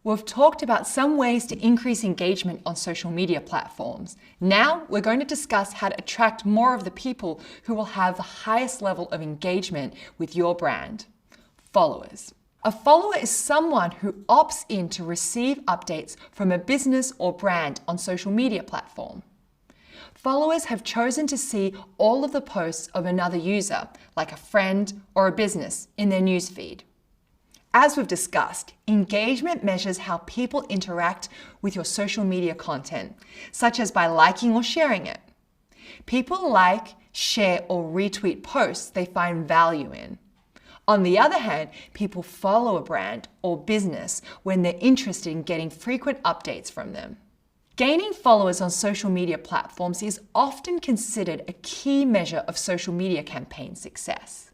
We've talked about some ways to increase engagement on social media platforms. Now we're going to discuss how to attract more of the people who will have the highest level of engagement with your brand. Followers. A follower is someone who opts in to receive updates from a business or brand on social media platform. Followers have chosen to see all of the posts of another user, like a friend or a business, in their newsfeed. As we've discussed, engagement measures how people interact with your social media content, such as by liking or sharing it. People like, share, or retweet posts they find value in. On the other hand, people follow a brand or business when they're interested in getting frequent updates from them. Gaining followers on social media platforms is often considered a key measure of social media campaign success.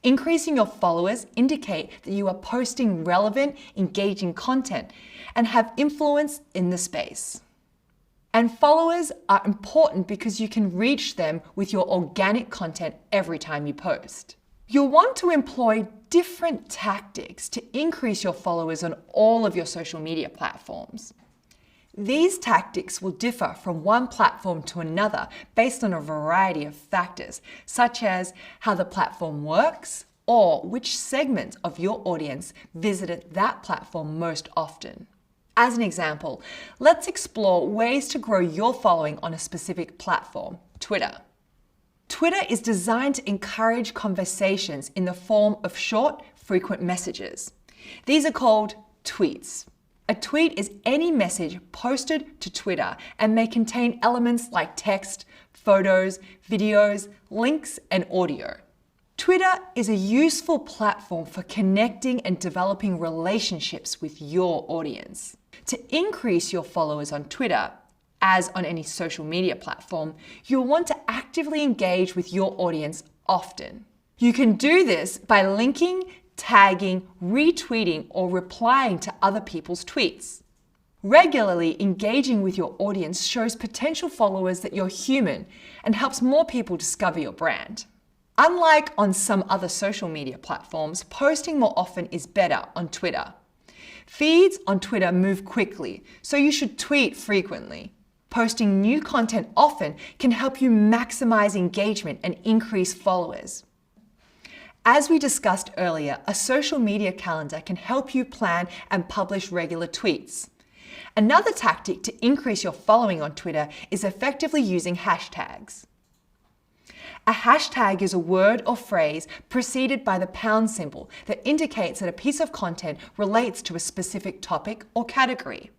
Increasing your followers indicate that you are posting relevant, engaging content and have influence in the space. And followers are important because you can reach them with your organic content every time you post. You'll want to employ different tactics to increase your followers on all of your social media platforms. These tactics will differ from one platform to another based on a variety of factors, such as how the platform works or which segment of your audience visited that platform most often. As an example, let's explore ways to grow your following on a specific platform, Twitter. Twitter is designed to encourage conversations in the form of short, frequent messages. These are called tweets. A tweet is any message posted to Twitter and may contain elements like text, photos, videos, links, and audio. Twitter is a useful platform for connecting and developing relationships with your audience. To increase your followers on Twitter, as on any social media platform, you'll want to actively engage with your audience often. You can do this by linking, tagging, retweeting, or replying to other people's tweets. Regularly engaging with your audience shows potential followers that you're human and helps more people discover your brand. Unlike on some other social media platforms, posting more often is better on Twitter. Feeds on Twitter move quickly, so you should tweet frequently. Posting new content often can help you maximize engagement and increase followers. As we discussed earlier, a social media calendar can help you plan and publish regular tweets. Another tactic to increase your following on Twitter is effectively using hashtags. A hashtag is a word or phrase preceded by the pound symbol that indicates that a piece of content relates to a specific topic or category.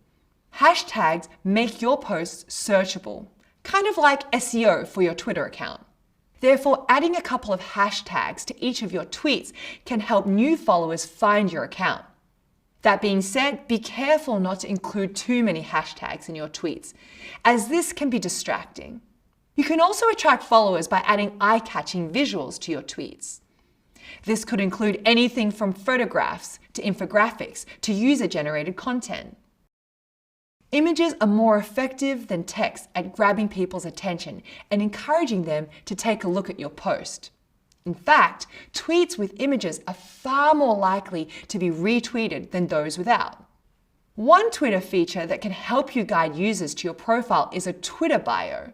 Hashtags make your posts searchable, kind of like SEO for your Twitter account. Therefore, adding a couple of hashtags to each of your tweets can help new followers find your account. That being said, be careful not to include too many hashtags in your tweets, as this can be distracting. You can also attract followers by adding eye-catching visuals to your tweets. This could include anything from photographs to infographics to user-generated content. Images are more effective than text at grabbing people's attention and encouraging them to take a look at your post. In fact, tweets with images are far more likely to be retweeted than those without. One Twitter feature that can help you guide users to your profile is a Twitter bio.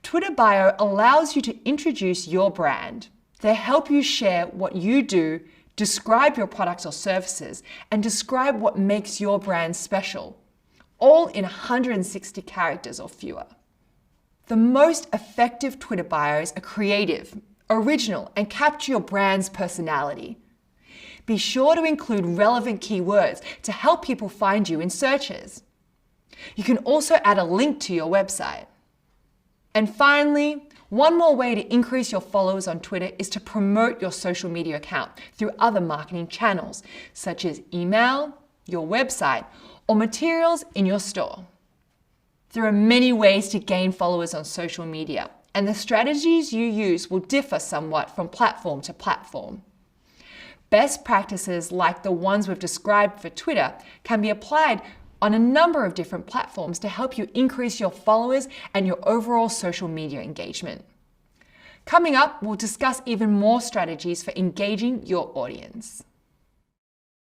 Twitter bio allows you to introduce your brand. They help you share what you do, describe your products or services, and describe what makes your brand special, all in 160 characters or fewer. The most effective Twitter bios are creative, original, and capture your brand's personality. Be sure to include relevant keywords to help people find you in searches. You can also add a link to your website. And finally, one more way to increase your followers on Twitter is to promote your social media account through other marketing channels, such as email, your website, or materials in your store. There are many ways to gain followers on social media, and the strategies you use will differ somewhat from platform to platform. Best practices like the ones we've described for Twitter can be applied on a number of different platforms to help you increase your followers and your overall social media engagement. Coming up, we'll discuss even more strategies for engaging your audience.